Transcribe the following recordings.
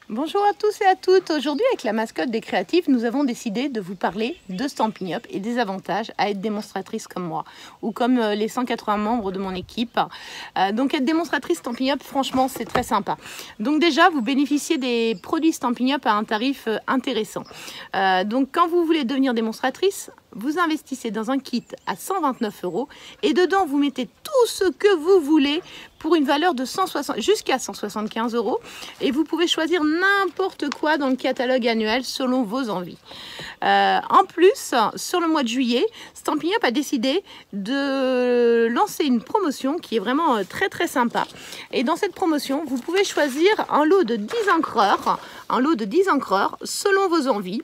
Bonjour à tous et à toutes. Aujourd'hui, avec la mascotte des créatifs, nous avons décidé de vous parler de Stampin' Up et des avantages à être démonstratrice comme moi ou comme les 180 membres de mon équipe. Donc être démonstratrice Stampin' Up, franchement, c'est très sympa. Donc déjà, vous bénéficiez des produits Stampin' Up à un tarif intéressant. Donc quand vous voulez devenir démonstratrice, vous investissez dans un kit à 129 € et dedans vous mettez tout ce que vous voulez pour une valeur de jusqu'à 175 € et vous pouvez choisir n'importe quoi dans le catalogue annuel selon vos envies. En plus, sur le mois de juillet, Stampin' Up a décidé de lancer une promotion qui est vraiment très sympa. Et dans cette promotion, vous pouvez choisir un lot de 10 encreurs, selon vos envies.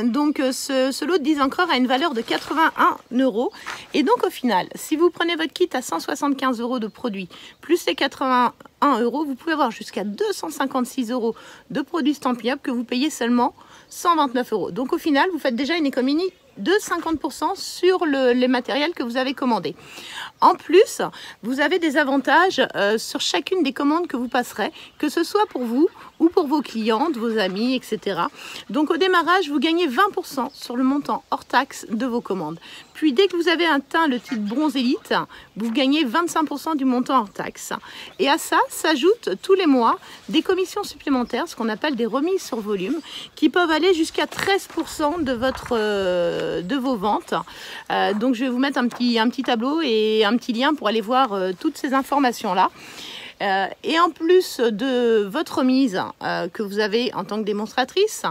Donc ce lot de 10 encreurs a une valeur de 81 €. Et donc au final, si vous prenez votre kit à 175 € de produits, plus les 81 €, vous pouvez avoir jusqu'à 256 € de produits Stampin' Up que vous payez seulement 129 €. Donc au final, vous faites déjà une économie de 50% sur les matériels que vous avez commandés. En plus, vous avez des avantages sur chacune des commandes que vous passerez, que ce soit pour vous ou pour vos clientes, vos amis, etc. Donc au démarrage, vous gagnez 20% sur le montant hors taxe de vos commandes. Puis dès que vous avez atteint le titre bronze élite, vous gagnez 25% du montant hors taxe. Et à ça s'ajoutent tous les mois des commissions supplémentaires, ce qu'on appelle des remises sur volume, qui peuvent aller jusqu'à 13% de vos ventes. Donc je vais vous mettre un petit tableau et un petit lien pour aller voir toutes ces informations-là. Et en plus de votre remise que vous avez en tant que démonstratrice,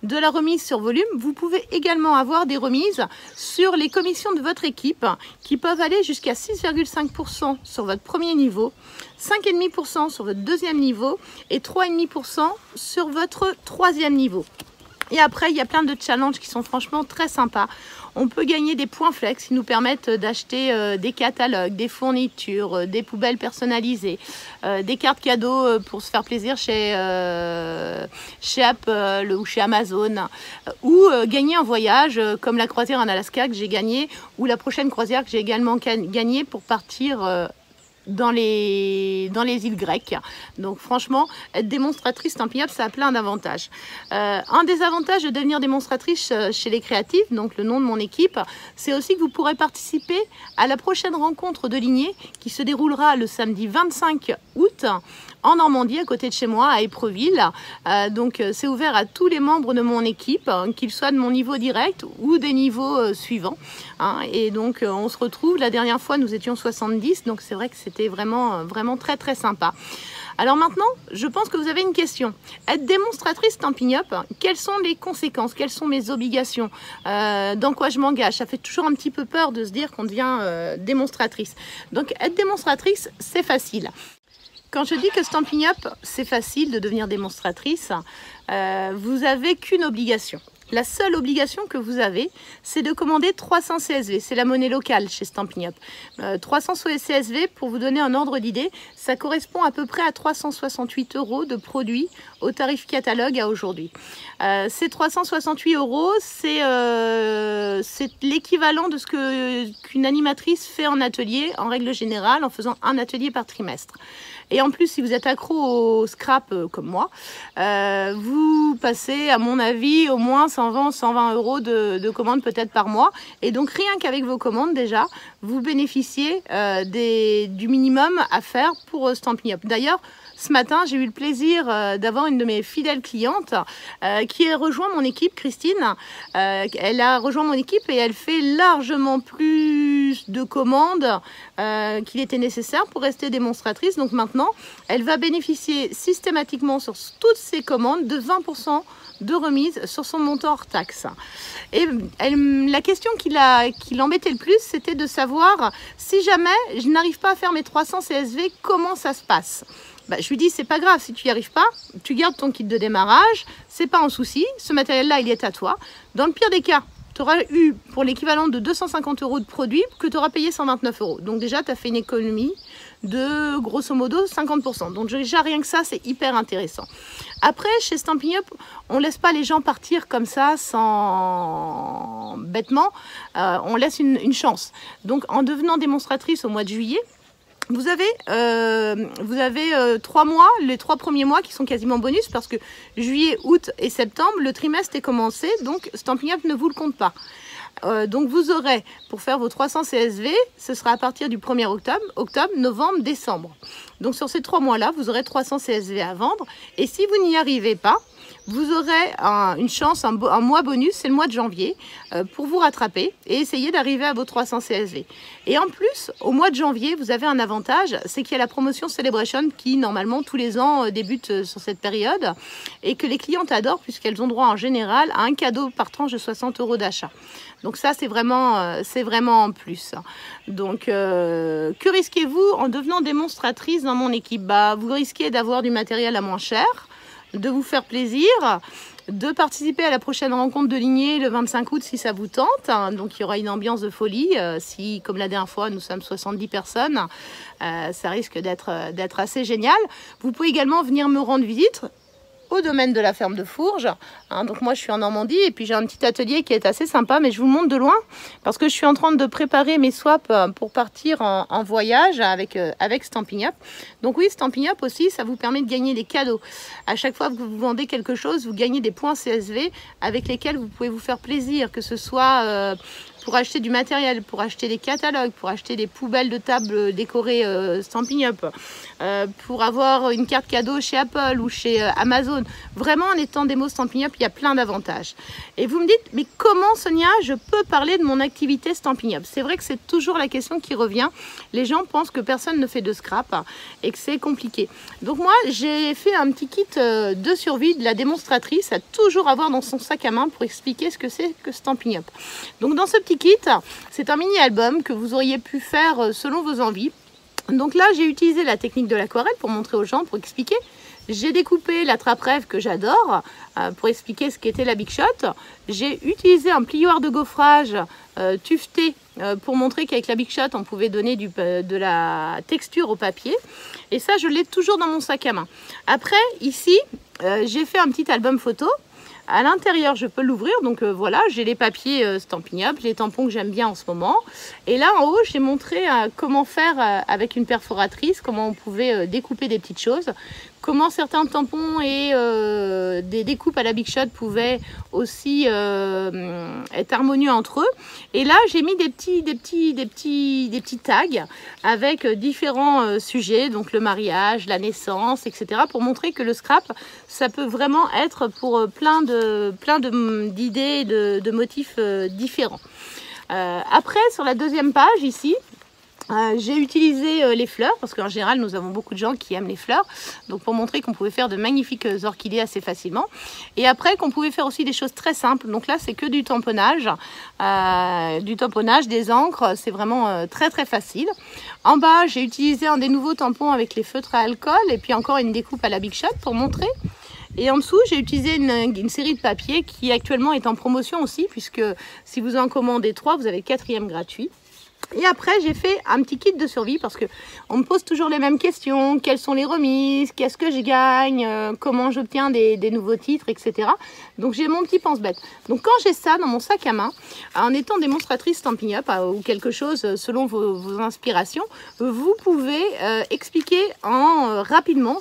de la remise sur volume, vous pouvez également avoir des remises sur les commissions de votre équipe qui peuvent aller jusqu'à 6,5% sur votre premier niveau, 5,5% sur votre deuxième niveau et 3,5% sur votre troisième niveau. Et après, il y a plein de challenges qui sont franchement très sympas. On peut gagner des points flex qui nous permettent d'acheter des catalogues, des fournitures, des poubelles personnalisées, des cartes cadeaux pour se faire plaisir chez Apple ou chez Amazon, ou gagner un voyage comme la croisière en Alaska que j'ai gagnée, ou la prochaine croisière que j'ai également gagnée pour partir dans les îles grecques. Donc franchement, être démonstratrice Stampin' Up, ça a plein d'avantages. Un des avantages de devenir démonstratrice chez les créatifs, donc le nom de mon équipe, c'est aussi que vous pourrez participer à la prochaine rencontre de lignée qui se déroulera le samedi 25 août en Normandie, à côté de chez moi, à Épreville. Donc c'est ouvert à tous les membres de mon équipe, qu'ils soient de mon niveau direct ou des niveaux suivants. Et donc on se retrouve, la dernière fois nous étions 70, donc c'est vrai que c'était vraiment très sympa. Alors maintenant, je pense que vous avez une question. Être démonstratrice Stampin' Up, quelles sont les conséquences? Quelles sont mes obligations? Dans quoi je m'engage? Ça fait toujours un petit peu peur de se dire qu'on devient démonstratrice. Donc être démonstratrice, c'est facile. Quand je dis que Stampin' Up, c'est facile de devenir démonstratrice, vous n'avez qu'une obligation. La seule obligation que vous avez, c'est de commander 300 CSV. C'est la monnaie locale chez Stampin' Up. 300 CSV, pour vous donner un ordre d'idée, ça correspond à peu près à 368 € de produits au tarif catalogue à aujourd'hui. Ces 368 €, c'est l'équivalent de ce qu'une animatrice fait en atelier, en règle générale, en faisant un atelier par trimestre. Et en plus, si vous êtes accro au scrap comme moi, vous passez, à mon avis, au moins 120 € de commandes peut-être par mois. Et donc, rien qu'avec vos commandes, déjà, vous bénéficiez du minimum à faire pour Stampin' Up. D'ailleurs, ce matin, j'ai eu le plaisir d'avoir une de mes fidèles clientes qui a rejoint mon équipe, Christine. Elle a rejoint mon équipe et elle fait largement plus de commandes qu'il était nécessaire pour rester démonstratrice. Donc maintenant, elle va bénéficier systématiquement sur toutes ses commandes de 20% de remise sur son montant hors taxe. Et la question qui l'embêtait le plus, c'était de savoir si jamais je n'arrive pas à faire mes 300 CSV, comment ça se passe? Je lui dis, c'est pas grave, si tu n'y arrives pas, tu gardes ton kit de démarrage, c'est pas un souci, ce matériel-là, il est à toi. Dans le pire des cas, tu auras eu pour l'équivalent de 250 € de produits que tu auras payé 129 €. Donc déjà, tu as fait une économie de grosso modo 50%. Donc déjà, rien que ça, c'est hyper intéressant. Après, chez Stampin' Up, on ne laisse pas les gens partir comme ça, sans bêtement. On laisse une chance. Donc en devenant démonstratrice au mois de juillet, Vous avez 3 mois, les 3 premiers mois qui sont quasiment bonus parce que juillet, août et septembre, le trimestre est commencé, donc Stampin' Up ne vous le compte pas. Donc vous aurez, pour faire vos 300 CSV, ce sera à partir du 1er octobre, novembre, décembre. Donc sur ces 3 mois-là, vous aurez 300 CSV à vendre. Et si vous n'y arrivez pas, vous aurez une chance, un mois bonus, c'est le mois de janvier, pour vous rattraper et essayer d'arriver à vos 300 CSV. Et en plus, au mois de janvier, vous avez un avantage, c'est qu'il y a la promotion Celebration qui, normalement, tous les ans débute sur cette période et que les clientes adorent puisqu'elles ont droit en général à un cadeau par tranche de 60 € d'achat. Donc ça, c'est vraiment en plus. Donc, que risquez-vous en devenant démonstratrice dans mon équipe? Vous risquez d'avoir du matériel à moins cher, de vous faire plaisir, de participer à la prochaine rencontre de lignée le 25 août si ça vous tente. Donc il y aura une ambiance de folie. Si, comme la dernière fois, nous sommes 70 personnes, ça risque d'être assez génial. Vous pouvez également venir me rendre visite au domaine de la ferme de Fourges. Donc moi je suis en Normandie et puis j'ai un petit atelier qui est assez sympa, mais je vous montre de loin parce que je suis en train de préparer mes swaps pour partir en voyage avec Stampin' Up. Donc oui, Stampin' Up aussi, ça vous permet de gagner des cadeaux. À chaque fois que vous vendez quelque chose, vous gagnez des points CSV avec lesquels vous pouvez vous faire plaisir, que ce soit pour acheter du matériel, pour acheter des catalogues, pour acheter des poubelles de table décorées Stampin' Up, pour avoir une carte cadeau chez Apple ou chez Amazon. Vraiment, en étant démo Stampin' Up, il y a plein d'avantages. Et vous me dites, mais comment, Sonia, je peux parler de mon activité Stampin' Up? C'est vrai que c'est toujours la question qui revient. Les gens pensent que personne ne fait de scrap et que c'est compliqué. Donc moi, j'ai fait un petit kit de survie de la démonstratrice à toujours avoir dans son sac à main pour expliquer ce que c'est que Stampin' Up. Donc dans ce petit kit, c'est un mini-album que vous auriez pu faire selon vos envies. Donc là, j'ai utilisé la technique de l'aquarelle pour montrer aux gens, pour expliquer. J'ai découpé la trappe-rêve que j'adore pour expliquer ce qu'était la Big Shot. J'ai utilisé un plioir de gaufrage tuveté pour montrer qu'avec la Big Shot, on pouvait donner de la texture au papier. Et ça, je l'ai toujours dans mon sac à main. Après, ici, j'ai fait un petit album photo. À l'intérieur, je peux l'ouvrir, donc voilà, j'ai les papiers Stampin' Up, les tampons que j'aime bien en ce moment. Et là, en haut, j'ai montré comment faire avec une perforatrice, comment on pouvait découper des petites choses, comment certains tampons et des découpes à la Big Shot pouvaient aussi être harmonieux entre eux. Et là, j'ai mis des petits tags avec différents sujets, donc le mariage, la naissance, etc. pour montrer que le scrap, ça peut vraiment être pour plein d'idées, de motifs différents. Après, sur la deuxième page ici, j'ai utilisé les fleurs parce qu'en général nous avons beaucoup de gens qui aiment les fleurs, donc pour montrer qu'on pouvait faire de magnifiques orchidées assez facilement, et après qu'on pouvait faire aussi des choses très simples. Donc là c'est que du tamponnage, des encres, c'est vraiment très facile. En bas j'ai utilisé un des nouveaux tampons avec les feutres à alcool et puis encore une découpe à la Big Shot pour montrer. Et en dessous, j'ai utilisé une série de papiers qui actuellement est en promotion aussi, puisque si vous en commandez 3, vous avez le 4e gratuit. Et après, j'ai fait un petit kit de survie parce que on me pose toujours les mêmes questions. Quelles sont les remises? Qu'est-ce que je gagne? Comment j'obtiens des nouveaux titres, etc. Donc, j'ai mon petit pense-bête. Donc, quand j'ai ça dans mon sac à main, en étant démonstratrice Stampin' Up ou quelque chose selon vos inspirations, vous pouvez expliquer rapidement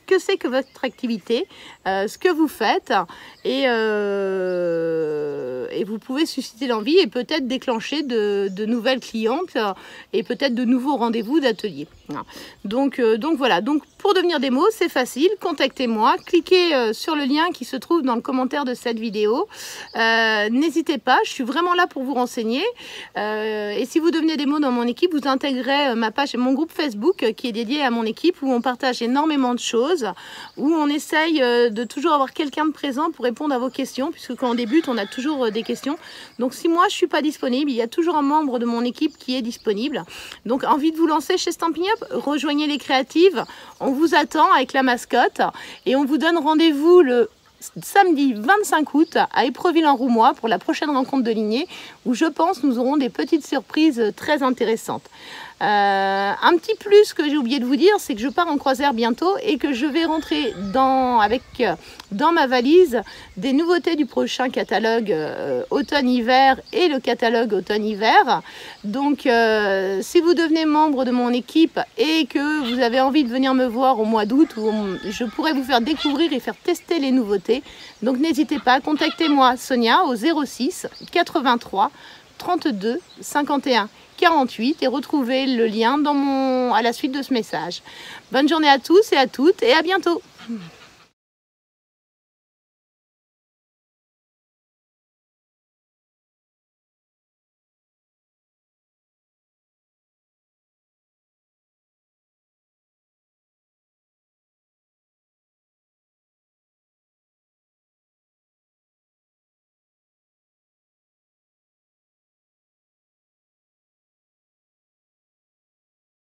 que c'est que votre activité, ce que vous faites, et vous pouvez susciter l'envie et peut-être déclencher de nouvelles clientes et peut-être de nouveaux rendez-vous d'atelier. Donc voilà, donc pour devenir démo, c'est facile, contactez-moi, cliquez sur le lien qui se trouve dans le commentaire de cette vidéo. N'hésitez pas, je suis vraiment là pour vous renseigner. Et si vous devenez démo dans mon équipe, vous intégrez ma page, mon groupe Facebook qui est dédié à mon équipe où on partage énormément de choses, où on essaye de toujours avoir quelqu'un de présent pour répondre à vos questions, puisque quand on débute, on a toujours des questions. Donc si moi je suis pas disponible, il y a toujours un membre de mon équipe qui est disponible. Donc envie de vous lancer chez Stampin' Up, rejoignez les créatives, on vous attend avec la mascotte et on vous donne rendez-vous le samedi 25 août à Épreville-en-Roumois pour la prochaine rencontre de lignée où je pense nous aurons des petites surprises très intéressantes. Un petit plus que j'ai oublié de vous dire, c'est que je pars en croisière bientôt et que je vais rentrer dans ma valise des nouveautés du prochain catalogue automne-hiver et le catalogue automne-hiver. Donc si vous devenez membre de mon équipe et que vous avez envie de venir me voir au mois d'août, je pourrais vous faire découvrir et faire tester les nouveautés. Donc n'hésitez pas, contactez-moi Sonia au 06 83 32 51 48 et retrouvez le lien à la suite de ce message. Bonne journée à tous et à toutes et à bientôt.